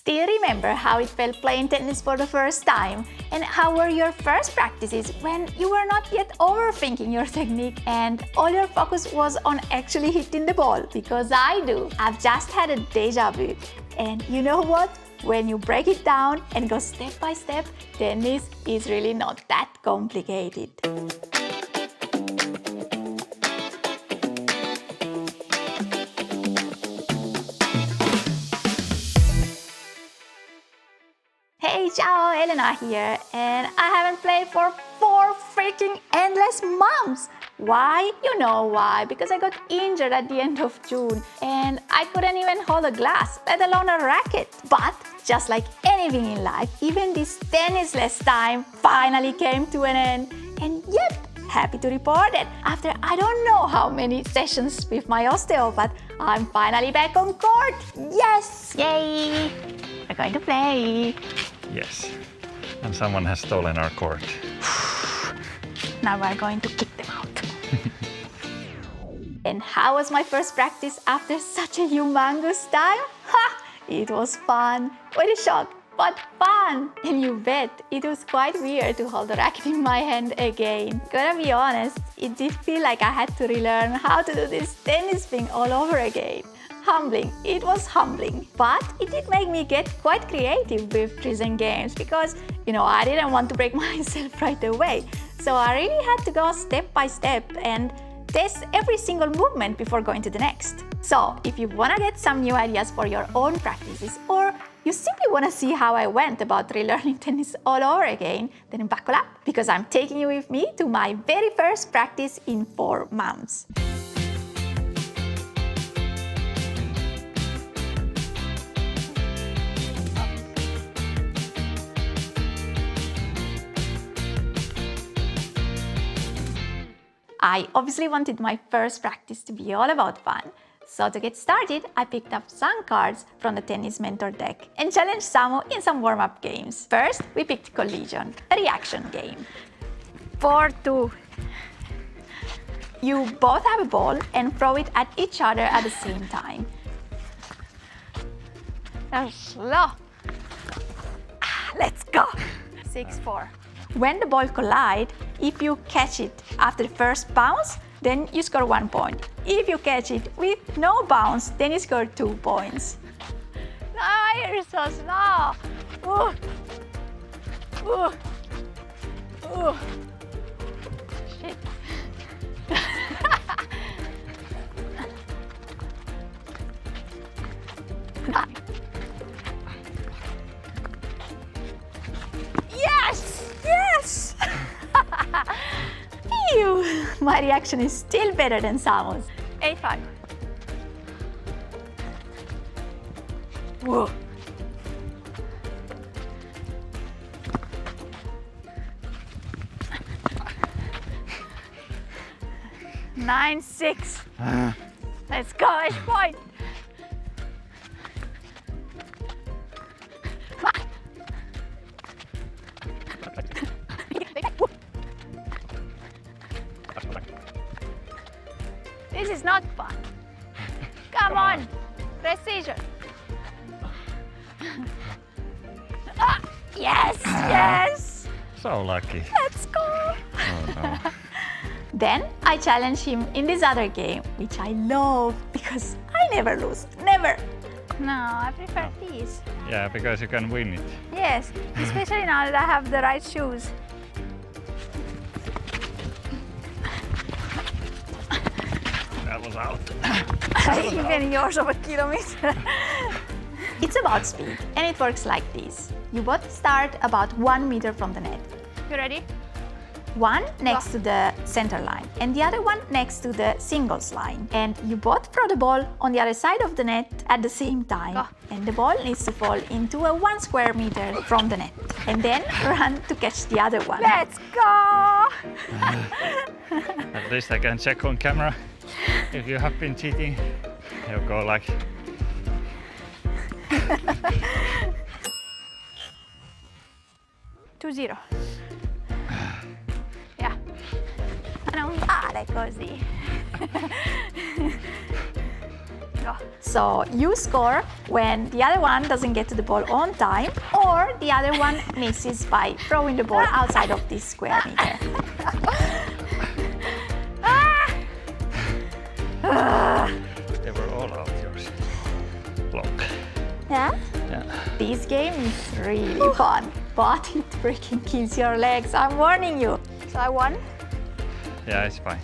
Still remember how it felt playing tennis for the first time? And how were your first practices when you were not yet overthinking your technique and all your focus was on actually hitting the ball? Because I do. I've just had a deja vu. And you know what? When you break it down and go step by step, tennis is really not that complicated. Hey, ciao, Elena here, and I haven't played for 4 freaking endless months. Why? You know why, because I got injured at the end of June and I couldn't even hold a glass, let alone a racket. But just like anything in life, even this tennisless time finally came to an end. And yep, happy to report it. After I don't know how many sessions with my osteopath, I'm finally back on court. Yes! Yay! We're going to play. Yes, and someone has stolen our court. Now we're going to kick them out. And how was my first practice after such a humongous time? Ha! It was fun. Quite a shock, but fun. And you bet, it was quite weird to hold the racket in my hand again. Gotta be honest, it did feel like I had to relearn how to do this tennis thing all over again. Humbling. It was humbling. But it did make me get quite creative with tricks and games because, I didn't want to break myself right away. So I really had to go step by step and test every single movement before going to the next. So if you want to get some new ideas for your own practices or you simply want to see how I went about relearning tennis all over again, then buckle up because I'm taking you with me to my very first practice in 4 months. I obviously wanted my first practice to be all about fun. So to get started, I picked up some cards from the Tennis Mentor deck and challenged Samu in some warm-up games. First, we picked Collision, a reaction game. 4-2. You both have a ball and throw it at each other at the same time. That's slow. Let's go. 6-4. When the ball collides, if you catch it after the first bounce, then you score 1 point. If you catch it with no bounce, then you score 2 points. No, you're so slow. Ooh. Ooh. Ooh. Shit. Yes! Yes! Phew! My reaction is still better than Samu's. 8-5. Whoa. 9-6. Let's go, Ash point. This is not fun. Come on. Precision. Yes, yes. So lucky. Let's go. Oh, no. Then I challenge him in this other game, which I love because I never lose. Never. No, I prefer these. Yeah, because you can win it. Yes, especially now that I have the right shoes. That was out. Even yours of a kilometer. It's about speed and it works like this. You both start about 1 meter from the net. You ready? One next to the center line and the other one next to the singles line. And you both throw the ball on the other side of the net at the same time. Go. And the ball needs to fall into a 1 square meter from the net. And then run to catch the other one. Let's go! At least I can check on camera if you have been cheating. You'll go like... 2-0. Yeah. Non vale così. Go. go. So you score when the other one doesn't get to the ball on time, or the other one misses by throwing the ball outside of this square meter. They were all out yours. Block. Yeah? Yeah. This game is really fun, but it freaking kills your legs. I'm warning you. So I won. Yeah, it's fine.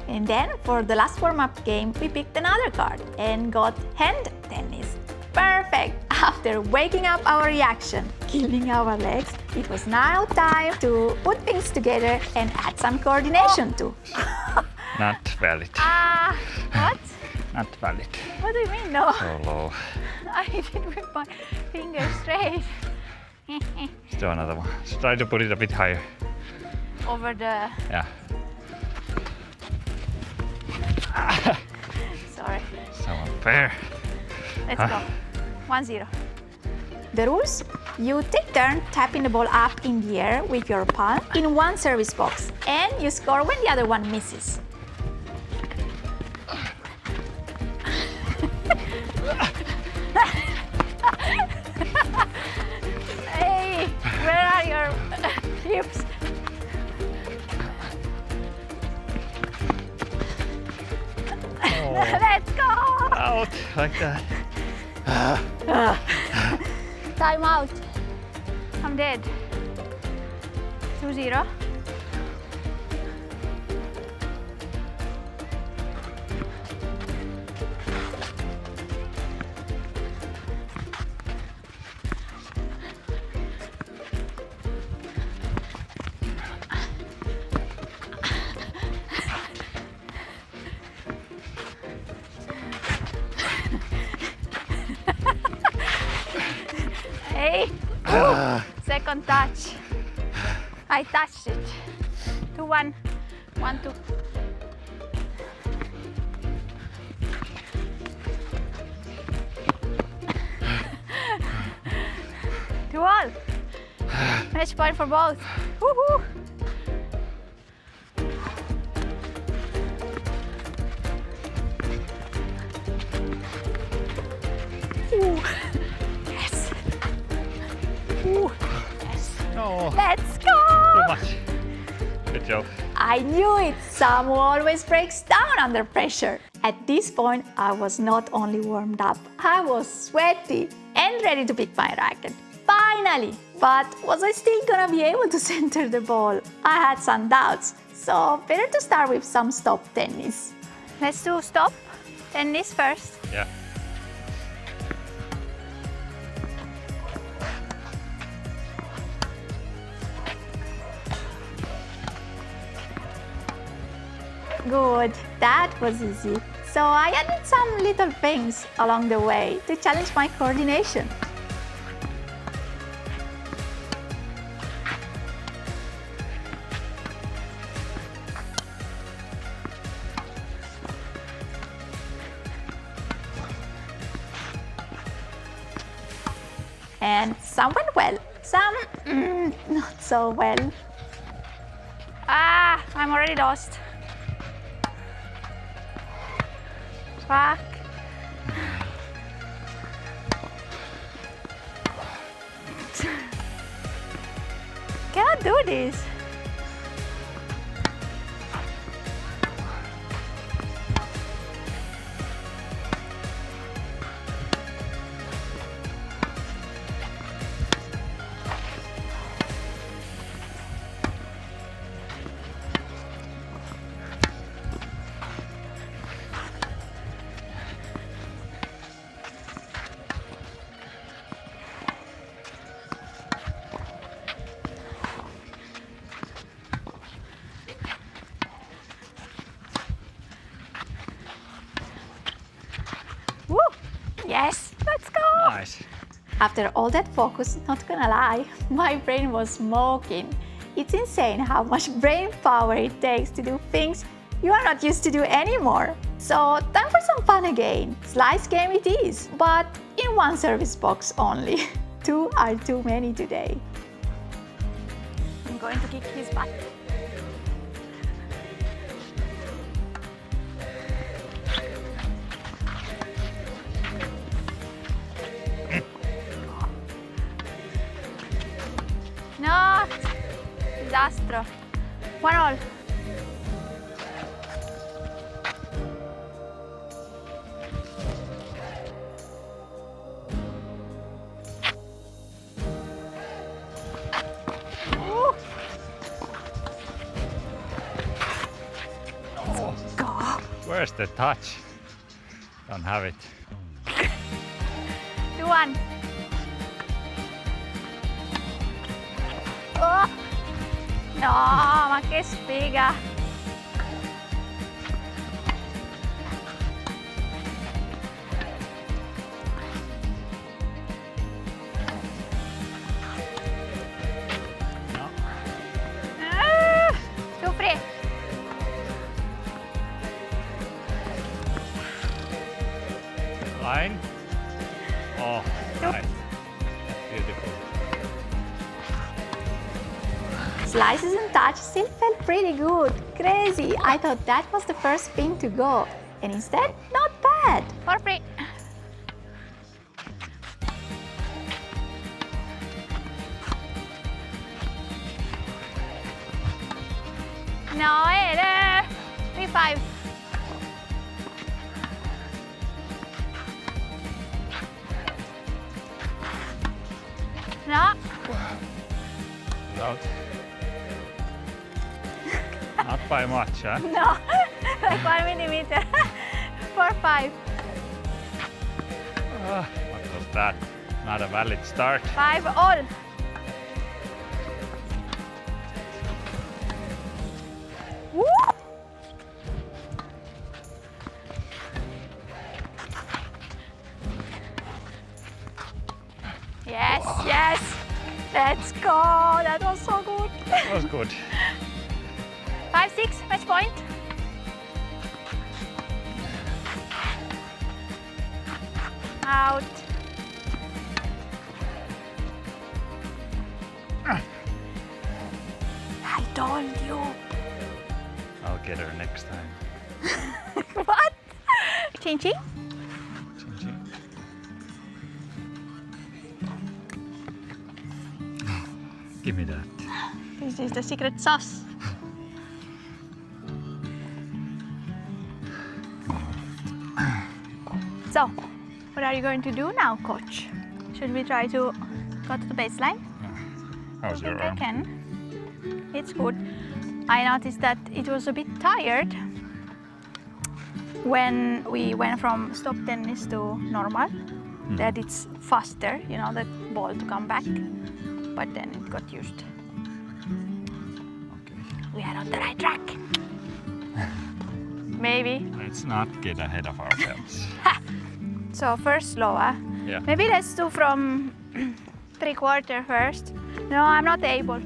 And then for the last warm-up game, we picked another card and got hand tennis. Perfect! After waking up our reaction, killing our legs, it was now time to put things together and add some coordination too. Not valid. What? Not valid. What do you mean no? So low. I did with my fingers straight. Let's do another one. Let's try to put it a bit higher. Over the... Yeah. Sorry. So unfair. Let's go. 1-0. The rules? You take turn tapping the ball up in the air with your palm in one service box, and you score when the other one misses. Hey, where are your hips? Let's go! Out like that. Time out. I'm dead. 2-0. Hey, second touch. I touched it. 2-1, 1-2. Two all. Match point for both. Woohoo! Ooh. Yes. Ooh. Yes. No. Let's go! Too much. Good job. I knew it! Samu always breaks down under pressure. At this point, I was not only warmed up, I was sweaty and ready to pick my racket. Finally! But was I still gonna be able to center the ball? I had some doubts, so better to start with some stop tennis. Let's do stop tennis first. Yeah. Good, that was easy. So I added some little things along the way to challenge my coordination. And some went well, some not so well. I'm already lost. Fuck. Cannot do this. Woo! Yes, let's go! Nice. After all that focus, not gonna lie, my brain was smoking. It's insane how much brain power it takes to do things you are not used to do anymore. So time for some fun again. Slice game it is, but in one service box only. 2 are too many today. I'm going to kick his butt. disastro. 1-1. Where's the touch? Don't have it. 2-1. Oh. No, ma che sfiga. No. 2-3. Line. Oh, nice. Beautiful. Slices and touch still felt pretty good. Crazy. I thought that was the first spin to go. And instead, not bad. 4-3. No, 3-5. No. Out. Not by much, huh? No, 1 millimeter. 4-5. What was that? Not a valid start. 5-all. Woo! Yes, yes. Let's go. That was so good. That was good. 5-6, match point. Out. I told you. I'll get her next time. What? Ching ching? Ching, ching. Give me that. This is the secret sauce. So, what are you going to do now, coach? Should we try to go to the baseline? How's I your think I arm? can. It's good. I noticed that it was a bit tired when we went from stop tennis to normal. That it's faster, you know, that ball to come back. But then it got used. Okay. We are on the right track. Maybe. Let's not get ahead of ourselves. So first slower. Yeah. Maybe let's do from 3/4 first. No, I'm not able.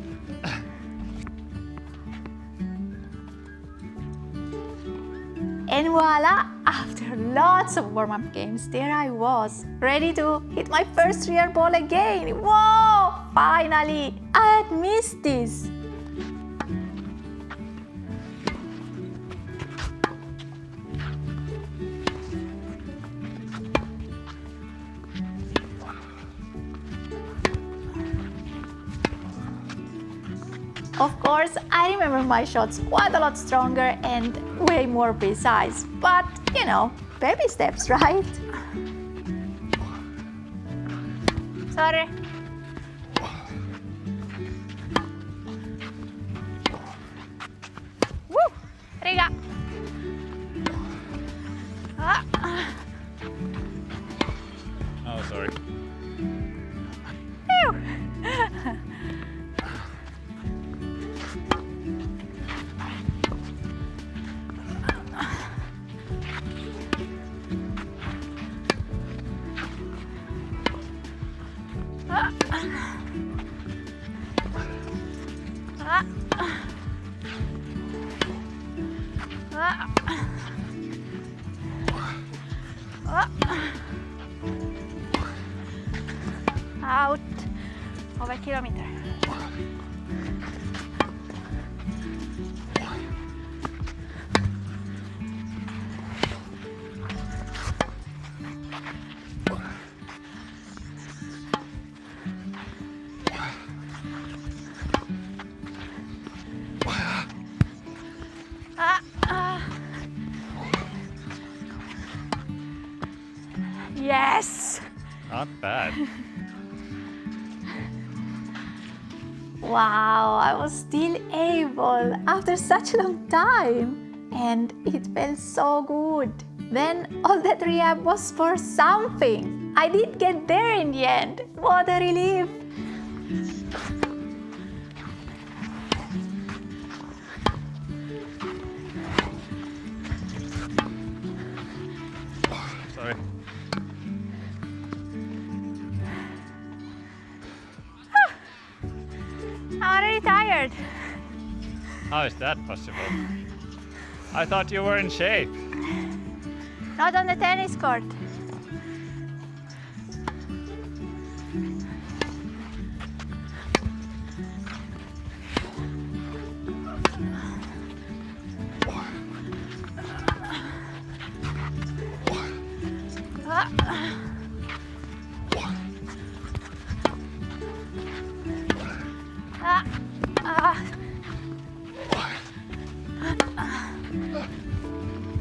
And voila! After lots of warm-up games, there I was, ready to hit my first real ball again. Whoa! Finally! I had missed this. Of course, I remember my shots quite a lot stronger and way more precise. But, you know, baby steps, right? Sorry. Woo! Riga. Ah. Oh, sorry. Phew. Out of a kilometer. Not bad. Wow, I was still able after such a long time. And it felt so good. Then all that rehab was for something. I did get there in the end. What a relief. Sorry. I'm already tired. How is that possible? I thought you were in shape. Not on the tennis court.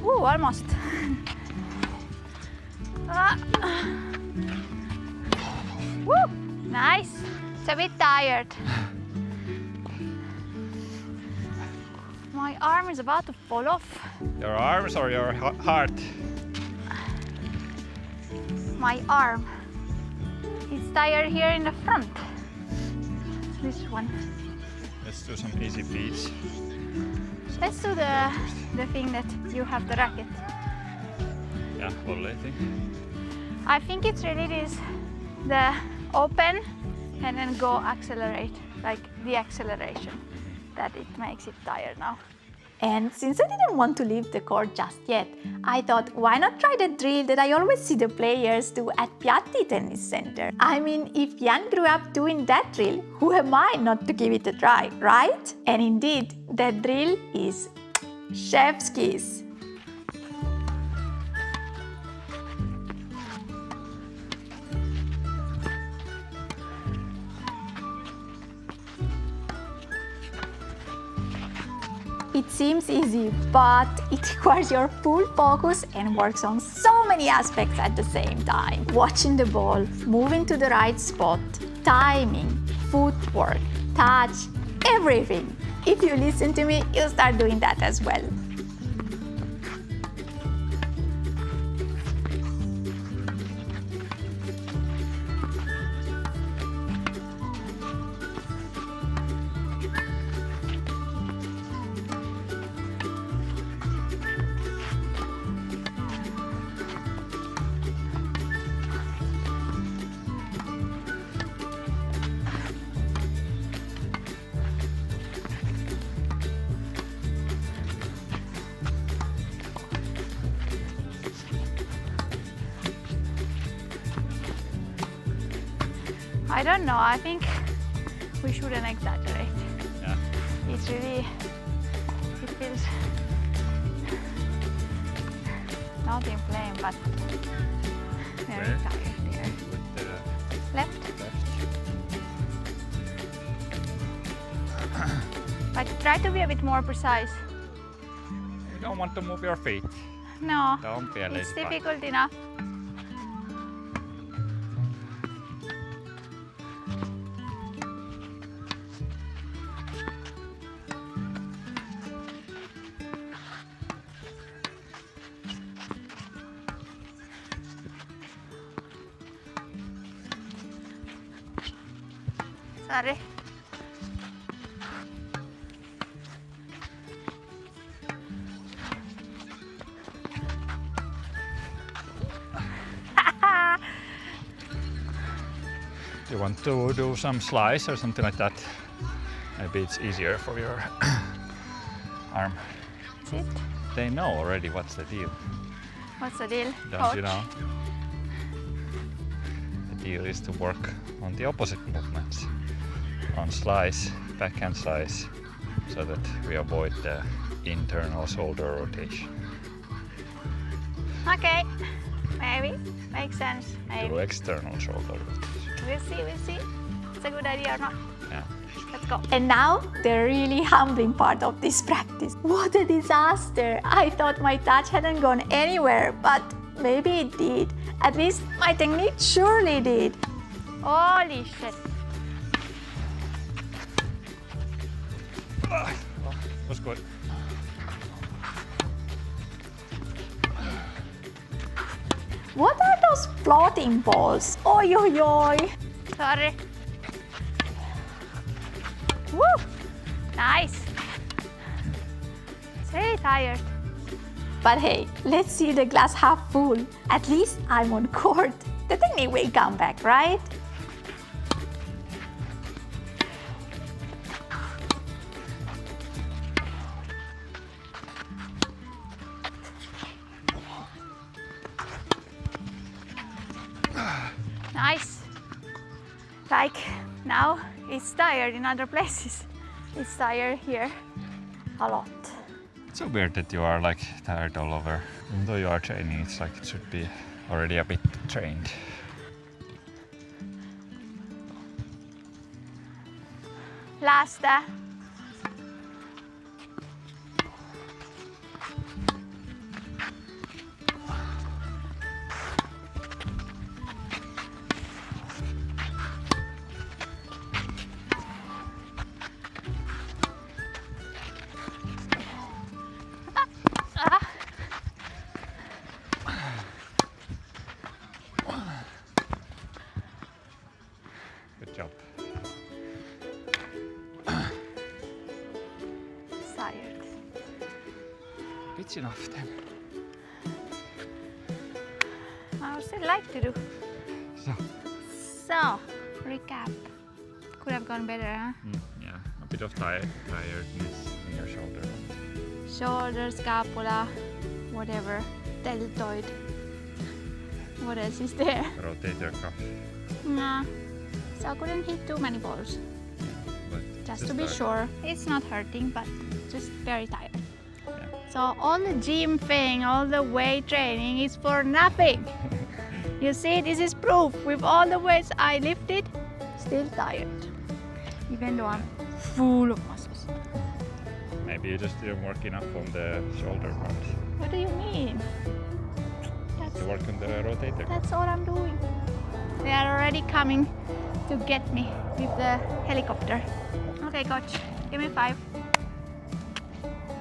Ooh, almost. Woo, nice. It's a bit tired. My arm is about to fall off. Your arms or your heart? My arm. It's tired here in the front. This one. Let's do some easy beats. Let's do the thing that you have the racket. Yeah, volley thing. I think it's really this, the open and then go accelerate, like the acceleration, that it makes it tired now. And since I didn't want to leave the court just yet, I thought, why not try the drill that I always see the players do at Piatti Tennis Center? I mean, if Jan grew up doing that drill, who am I not to give it a try, right? And indeed, that drill is chef's kiss. It seems easy, but it requires your full focus and works on so many aspects at the same time. Watching the ball, moving to the right spot, timing, footwork, touch, everything. If you listen to me, you'll start doing that as well. I don't know, I think we shouldn't exaggerate. Yeah. It's really, it feels not inflamed, but very Where? tired there. With the Left, left. but try to be a bit more precise. You don't want to move your feet. No, Don't be a it's lazy bug. difficult enough. Sorry. You want to do some slice or something like that? Maybe it's easier for your arm. That's it. They know already what's the deal. What's the deal? Don't you Coach? know? The deal is to work on the opposite movements. On slice, backhand slice, so that we avoid the internal shoulder rotation. Okay, maybe. Makes sense. Do Maybe. external shoulder rotation. We'll see, we'll see. It's a good idea or not. Yeah. Let's go. And now, the really humbling part of this practice. What a disaster! I thought my touch hadn't gone anywhere, but Maybe it did. At least my technique surely did. Holy shit. Was good. What are those floating balls? Oi, oi, oi. Sorry. Woo! Nice. It's really tired. But hey, let's see the glass half full. At least I'm on court. The technique will come back, right? Nice. Like now it's tired in other places. It's tired here a lot. It's so weird that you are like tired all over. Even though you are training, it's like it should be already a bit trained. Last. Good job. Tired. It's enough then. I would still like to do. So, recap. Could have gone better, huh? Yeah, a bit of tiredness in your shoulder. Shoulder, scapula, whatever, deltoid. What else is there? Rotator cuff. Nah, so I couldn't hit too many balls. But Just to be sure, it's not hurting, but just very tired. Yeah. So all the gym thing, all the weight training is for nothing. You see, this is proof. With all the weights I lifted, still tired. Even though I'm full of muscles. Maybe you just didn't work enough on the shoulder part. What do you mean? To work on the rotator. That's all I'm doing. They are already coming to get me with the helicopter. Okay, coach, give me 5.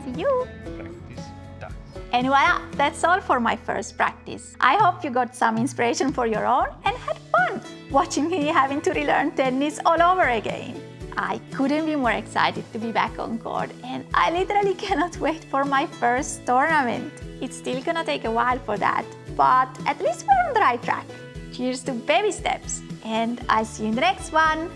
See you. Practice done. And voila, that's all for my first practice. I hope you got some inspiration for your own and had fun watching me having to relearn tennis all over again. I couldn't be more excited to be back on court, and I literally cannot wait for my first tournament. It's still gonna take a while for that, but at least we're on the right track. Cheers to baby steps, and I'll see you in the next one.